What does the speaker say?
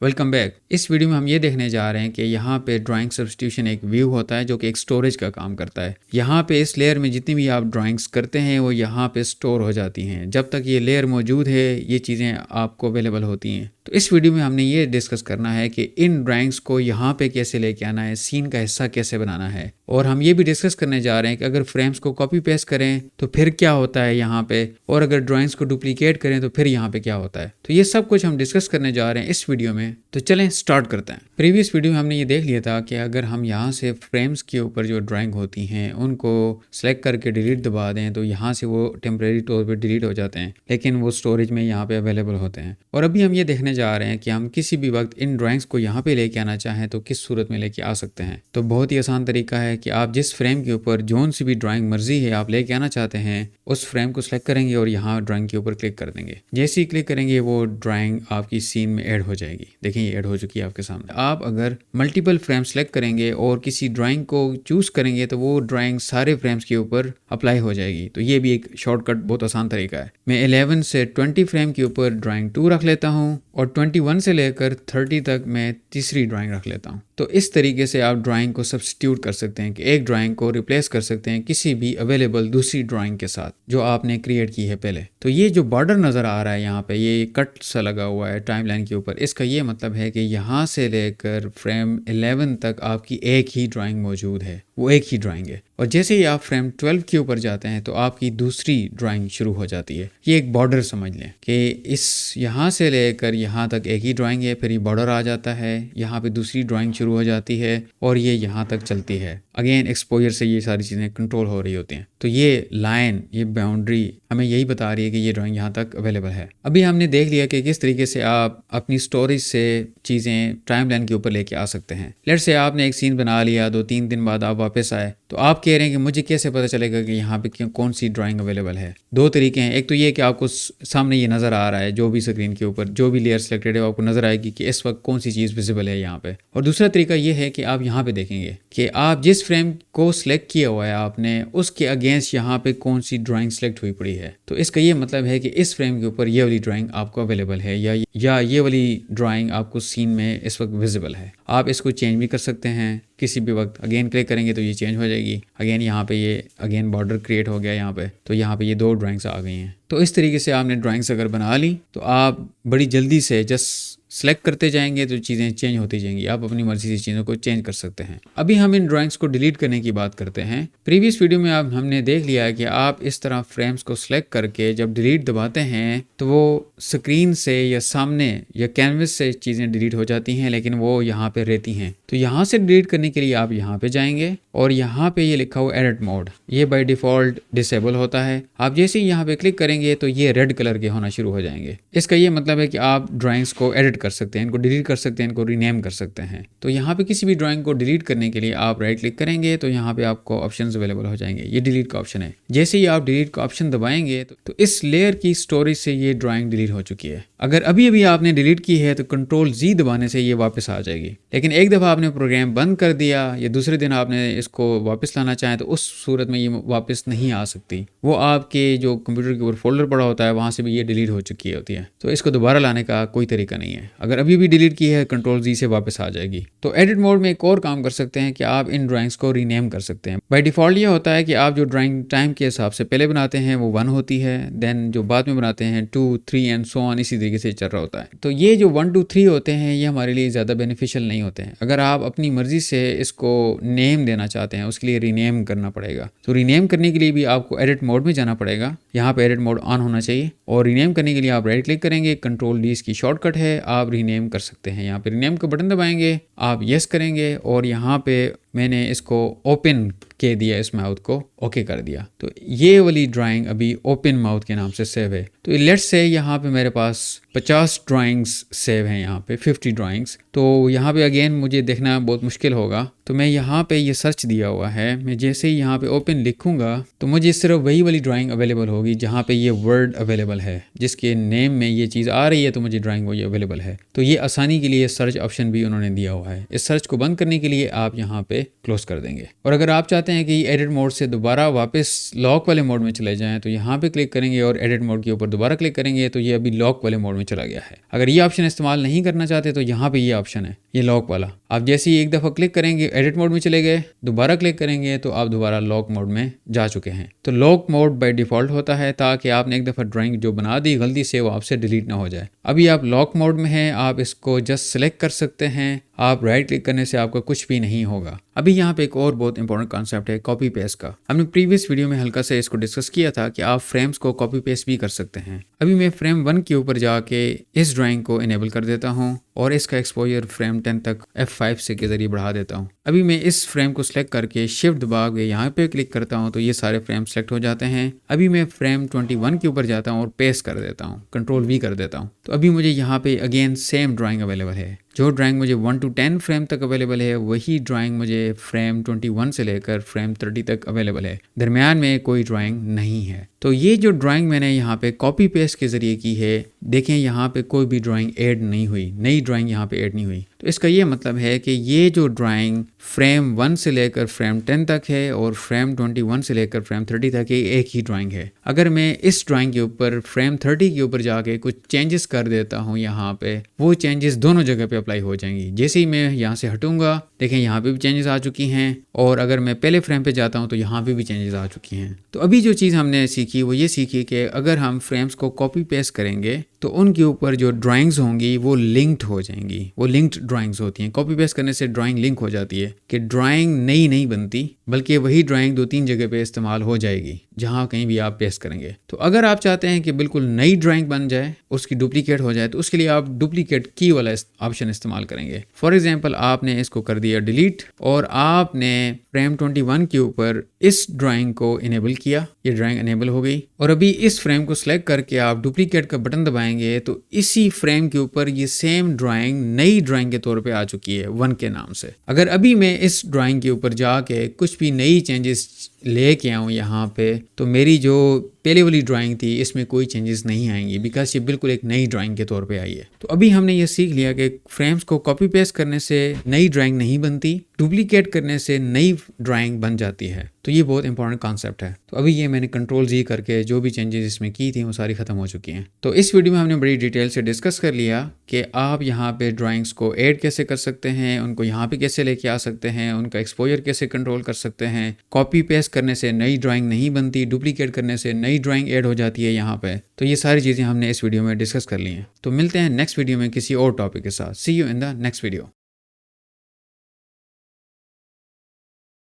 Welcome back. इस video में हम ये देखने जा रहे हैं कि यहाँ पे ड्राइंग सब्स्टिट्यूशन एक व्यू होता है जो कि एक स्टोरेज का काम करता है। यहाँ पे इस लेयर में जितनी भी आप ड्राइंग्स करते हैं वो यहाँ पे स्टोर हो जाती हैं। जब तक ये लेयर मौजूद है ये चीज़ें आपको अवेलेबल होती हैं। तो इस वीडियो में हमने ये डिस्कस करना है कि इन ड्राइंग्स को यहाँ पे कैसे लेके आना है, सीन का हिस्सा कैसे बनाना है, और हम ये भी डिस्कस करने जा रहे हैं कि अगर फ्रेम्स को कॉपी पेस्ट करें तो फिर क्या होता है यहाँ पे, और अगर ड्राइंग्स को डुप्लीकेट करें तो फिर यहाँ पे क्या होता है। तो ये सब कुछ हम डिस्कस करने जा रहे हैं इस वीडियो में। तो चलें स्टार्ट करते हैं। प्रीवियस वीडियो में हमने ये देख लिया था कि अगर हम यहाँ से फ्रेम्स के ऊपर जो ड्राइंग होती हैं उनको सेलेक्ट करके डिलीट दबा दें तो यहाँ से वो टेम्परेरी तौर पर डिलीट हो जाते हैं, लेकिन वो स्टोरेज में यहाँ पे अवेलेबल होते हैं। और अभी हम ये देखने जा रहे हैं कि हम किसी भी वक्त इन ड्राइंग्स को यहाँ पे लेके आना चाहें तो किस सूरत में लेके आ सकते हैं। तो बहुत ही आसान तरीका है कि आप जिस फ्रेम के ऊपर जोन सी भी ड्राइंग मर्जी है आप लेके आना चाहते हैं उस फ्रेम को सिलेक्ट करेंगे और यहाँ ड्राइंग के ऊपर क्लिक कर देंगे। जैसे ही क्लिक करेंगे वो ड्राइंग आपकी सीन में ऐड हो जाएगी। देखिए ये ऐड हो चुकी है आपके सामने। आप अगर मल्टीपल फ्रेम सेलेक्ट करेंगे और किसी ड्राइंग को चूज करेंगे तो वो ड्राइंग सारे फ्रेम्स के ऊपर अप्लाई हो जाएगी। तो ये भी एक शॉर्टकट बहुत आसान तरीका है। मैं 11 से 20 फ्रेम के ऊपर ड्राइंग 2 रख लेता हूँ और 21 से लेकर 30 तक मैं तीसरी ड्राइंग रख लेता हूँ। तो इस तरीके से आप ड्राइंग को सब्स्टिट्यूट कर सकते हैं कि एक ड्राइंग को रिप्लेस कर सकते हैं किसी भी अवेलेबल दूसरी ड्राइंग के साथ जो आपने क्रिएट की है पहले। तो ये जो बॉर्डर नज़र आ रहा है यहाँ पे, ये कट सा लगा हुआ है टाइमलाइन के ऊपर, इसका ये मतलब है कि यहाँ से लेकर फ्रेम 11 तक आपकी एक ही ड्राइंग मौजूद है, वो एक ही ड्राइंग है। और जैसे ही आप फ्रेम 12 के ऊपर जाते हैं तो आपकी दूसरी ड्राइंग शुरू हो जाती है। ये एक बॉर्डर समझ लें कि इस यहाँ से लेकर यहाँ तक एक ही ड्राइंग है, फिर ये बॉर्डर आ जाता है, यहाँ पे दूसरी ड्राइंग शुरू हो जाती है और ये यहाँ तक चलती है। अगेन एक्सपोजर से ये सारी चीज़ें कंट्रोल हो रही होती हैं। तो ये लाइन, ये बाउंड्री हमें यही बता रही है कि ये ड्राइंग यहाँ तक अवेलेबल है। अभी हमने देख लिया कि किस तरीके से आप अपनी स्टोरेज से चीज़ें टाइमलाइन के ऊपर लेके आ सकते हैं। लेट्स से आपने एक सीन बना लिया, 2-3 दिन बाद आप वापस आए तो आप कह रहे हैं कि मुझे कैसे पता चलेगा कि यहाँ पे कौन सी ड्राइंग अवेलेबल है। दो तरीके हैं। एक तो ये कि आपको सामने ये नज़र आ रहा है, जो भी स्क्रीन के ऊपर जो भी लेयर सेलेक्टेड है आपको नज़र आएगी कि इस वक्त कौन सी चीज़ विजिबल है यहाँ पे। और दूसरा तरीका ये है कि आप यहाँ पे देखेंगे कि आप जिस फ्रेम को सिलेक्ट किया हुआ है आपने, उसके अगेंस्ट यहाँ पे कौन सी ड्राइंग सेलेक्ट हुई पड़ी है। तो इसका ये मतलब है कि इस फ्रेम के ऊपर ये वाली ड्राइंग आपको अवेलेबल है या ये वाली ड्राइंग आपको सीन में इस वक्त विजिबल है। आप इसको चेंज भी कर सकते हैं किसी भी वक्त। अगेन क्लिक करेंगे तो ये चेंज हो जाएगी। अगेन यहाँ पे ये अगेन बॉर्डर क्रिएट हो गया यहाँ पे, तो यहाँ पे ये 2 ड्राइंग्स आ गई हैं। तो इस तरीके से आपने ड्राइंग्स अगर बना ली तो आप बड़ी जल्दी से जस्ट सेलेक्ट करते जाएंगे तो चीज़ें चेंज होती जाएंगी। आप अपनी मर्जी से चीज़ों को चेंज कर सकते हैं। अभी हम इन ड्राइंग्स को डिलीट करने की बात करते हैं। प्रीवियस वीडियो में हमने देख लिया है कि आप इस तरह फ्रेम्स को सिलेक्ट करके जब डिलीट दबाते हैं तो वो स्क्रीन से या सामने या कैनवस से चीज़ें डिलीट हो जाती हैं, लेकिन वो यहाँ पे रहती हैं। तो यहाँ से डिलीट करने के लिए आप यहाँ पे जाएंगे और यहाँ पे ये लिखा हुआ एडिट मोड, ये बाय डिफ़ॉल्ट डिसेबल होता है। आप जैसे ही यहाँ पे क्लिक करेंगे तो ये रेड कलर के होना शुरू हो जाएंगे। इसका ये मतलब है कि आप ड्राइंग्स को एडिट कर सकते हैं, इनको डिलीट कर सकते हैं, इनको रीनेम कर सकते हैं। तो यहाँ पे किसी भी ड्राइंग को डिलीट करने के लिए आप राइट क्लिक करेंगे तो यहाँ पे आपको ऑप्शंस अवेलेबल हो जाएंगे। ये डिलीट का ऑप्शन है। जैसे ही आप डिलीट का ऑप्शन दबाएंगे तो इस लेयर की स्टोरेज से ये ड्राइंग डिलीट हो चुकी है। अगर अभी अभी आपने डिलीट की है तो Ctrl+Z दबाने से ये वापस आ जाएगी। लेकिन एक दफ़ा आपने प्रोग्राम बंद कर दिया या दूसरे दिन आपने इसको वापस लाना चाहें तो उस सूरत में ये वापस नहीं आ सकती। वो आपके जो कंप्यूटर के ऊपर फोल्डर पड़ा होता है वहाँ से भी ये डिलीट हो चुकी होती है। तो इसको दोबारा लाने का कोई तरीका नहीं है। अगर अभी भी डिलीट की है Ctrl+Z से वापस आ जाएगी। तो एडिट मोड में एक और काम कर सकते हैं कि आप इन ड्राइंग्स को रीनेम कर सकते हैं। बाय डिफ़ॉल्ट ये होता है कि आप जो ड्राइंग टाइम के हिसाब से पहले बनाते हैं वो 1 होती है, देन जो बाद में बनाते हैं 2, 3 एंड सो ऑन, इसी तरीके से चल रहा होता है। तो ये जो 1, 2, 3 होते हैं ये हमारे लिए ज़्यादा बेनिफिशियल नहीं होते हैं। अगर आप अपनी मर्जी से इसको नेम देना चाहते हैं उसके लिए रीनेम करना पड़ेगा। तो रीनेम करने के लिए भी आपको एडिट मोड में जाना पड़ेगा। यहाँ पे एडिट मोड ऑन होना चाहिए और रीनेम करने के लिए आप राइट क्लिक करेंगे, Ctrl+D इसकी शॉर्टकट है, आप रीनेम कर सकते हैं। यहाँ पे रीनेम का बटन दबाएंगे, आप यस करेंगे और यहाँ पे मैंने इसको ओपन के दिया, इस माउथ को ओके कर दिया। तो ये वाली ड्राइंग अभी ओपन माउथ के नाम से सेव है। तो लेट्स से यहाँ पे मेरे पास 50 ड्राइंग्स सेव हैं, यहाँ पे 50 ड्राइंग्स। तो यहाँ पे अगेन मुझे देखना बहुत मुश्किल होगा। तो मैं यहाँ पे ये सर्च दिया हुआ है, मैं जैसे ही यहाँ पे ओपन लिखूंगा तो मुझे सिर्फ वही वाली ड्राइंग अवेलेबल होगी जहाँ पे ये वर्ड अवेलेबल है, जिसके नेम में ये चीज़ आ रही है तो मुझे ड्राइंग वही अवेलेबल है। तो ये आसानी के लिए सर्च ऑप्शन भी उन्होंने दिया हुआ है। इस सर्च को बंद करने के लिए आप यहाँ पे क्लोज कर देंगे। और अगर आप चाहते हैं कि एडिट मोड से दोबारा वापस लॉक वाले मोड में चले जाएं तो यहाँ पे क्लिक करेंगे और एडिट मोड के ऊपर दोबारा क्लिक करेंगे तो ये अभी लॉक वाले मोड में चला गया है। अगर ये ऑप्शन इस्तेमाल नहीं करना चाहते तो यहाँ पे ये ऑप्शन है, ये लॉक वाला। आप जैसे ही एक दफ़ा क्लिक करेंगे एडिट मोड में चले गए, दोबारा क्लिक करेंगे तो आप दोबारा लॉक मोड में जा चुके हैं। तो लॉक मोड बाय डिफ़ॉल्ट होता है ताकि आपने एक दफ़ा ड्राइंग जो बना दी गलती से वो आपसे डिलीट ना हो जाए। अभी आप लॉक मोड में हैं, आप इसको जस्ट सेलेक्ट कर सकते हैं। आप राइट क्लिक करने से आपका कुछ भी नहीं होगा। अभी यहाँ पे एक और बहुत इंपॉर्टेंट कॉन्सेप्ट है कॉपी पेस्ट का। हमने प्रीवियस वीडियो में हल्का से इसको डिस्कस किया था कि आप फ्रेम्स को कॉपी पेस्ट भी कर सकते हैं। अभी मैं फ्रेम 1 के ऊपर जाके इस ड्राइंग को इनेबल कर देता हूँ और इसका एक्सपोजर फ्रेम 10 तक F5 से के जरिए बढ़ा देता हूँ। अभी मैं इस फ्रेम को सिलेक्ट करके शिफ्ट दबा के यहाँ पे क्लिक करता हूँ तो ये सारे फ्रेम सेलेक्ट हो जाते हैं। अभी मैं फ्रेम 21 के ऊपर जाता हूँ और पेस्ट कर देता हूँ, कंट्रोल V कर देता हूँ। तो अभी मुझे यहाँ पे अगेन सेम ड्राइंग अवेलेबल है। जो ड्राइंग मुझे 1 to 10 फ्रेम तक अवेलेबल है वही ड्राइंग मुझे फ्रेम 21 से लेकर फ्रेम 30 तक अवेलेबल है। दरमियान में कोई ड्राइंग नहीं है। तो ये जो ड्राइंग मैंने यहाँ पे कॉपी पेस्ट के ज़रिए की है, देखें यहाँ पे कोई भी ड्राइंग ऐड नहीं हुई, नई ड्राइंग यहाँ पे ऐड नहीं हुई। तो इसका ये मतलब है कि ये जो ड्राइंग फ्रेम 1 से लेकर फ्रेम 10 तक है और फ्रेम 21 से लेकर फ्रेम 30 तक ये एक ही ड्राइंग है। अगर मैं इस ड्राइंग के ऊपर फ्रेम 30 के ऊपर जाके कुछ चेंजेस कर देता हूँ यहाँ पे, वो चेंजेस दोनों जगह पे अप्लाई हो जाएंगी। जैसे ही मैं यहाँ से हटूंगा, देखें यहाँ पे भी चेंजेस आ चुकी हैं और अगर मैं पहले फ्रेम पे जाता हूँ तो यहाँ पे भी चेंजेस आ चुकी हैं। तो अभी जो चीज़ हमने सीखी वो ये सीखी कि अगर हम फ्रेम्स को कॉपी पेस्ट करेंगे तो उनके ऊपर जो ड्राइंग्स होंगी वो लिंक्ड हो जाएंगी। वो लिंक्ड ड्राइंग्स होती हैं। कॉपी पेस्ट करने से ड्राइंग लिंक हो जाती है कि ड्राइंग नई नहीं बनती, बल्कि वही ड्राइंग 2-3 जगह पे इस्तेमाल हो जाएगी जहाँ कहीं भी आप पेस्ट करेंगे। तो अगर आप चाहते हैं कि बिल्कुल नई ड्राइंग बन जाए, उसकी डुप्लीकेट हो जाए, तो उसके लिए आप डुप्लीकेट की वाला ऑप्शन इस्तेमाल करेंगे। फॉर एग्जाम्पल आपने इसको कर दिया डिलीट और आपने फ्रेम 21 के ऊपर इस ड्राइंग को इनेबल किया, ये ड्राइंग इनेबल हो गई। और अभी इस फ्रेम को सिलेक्ट करके आप डुप्लीकेट का बटन दबाएंगे तो इसी फ्रेम के ऊपर ये सेम ड्राइंग नई ड्राइंग के तौर पे आ चुकी है 1 के नाम से। अगर अभी मैं इस ड्राइंग के ऊपर जाके कुछ भी नई चेंजेस लेके आऊँ यहाँ पे, तो मेरी जो पहले वाली ड्राइंग थी इसमें कोई चेंजेस नहीं आएंगी, बिकॉज ये बिल्कुल एक नई ड्राइंग के तौर पे आई है। तो अभी हमने ये सीख लिया कि फ्रेम्स को कॉपी पेस्ट करने से नई ड्राइंग नहीं बनती, डुप्लीकेट करने से नई ड्राइंग बन जाती है। तो ये बहुत इंपॉर्टेंट कॉन्सेप्ट है। तो अभी ये मैंने कंट्रोल Z करके जो भी चेंजेस इसमें की थी वो सारी खत्म हो चुकी हैं। तो इस वीडियो में हमने बड़ी डिटेल से डिस्कस कर लिया कि आप यहाँ पे ड्राइंग्स को ऐड कैसे कर सकते हैं, उनको यहाँ पे कैसे लेके आ सकते हैं, उनका एक्सपोजर कैसे कंट्रोल कर सकते हैं। कॉपी पेस्ट करने से नई ड्राइंग नहीं बनती, डुप्लीकेट करने से नई ड्राइंग ऐड हो जाती है यहाँ पे। तो ये सारी चीज़ें हमने इस वीडियो में डिस्कस कर ली हैं। तो मिलते हैं नेक्स्ट वीडियो में किसी और टॉपिक के साथ। See you in the next video.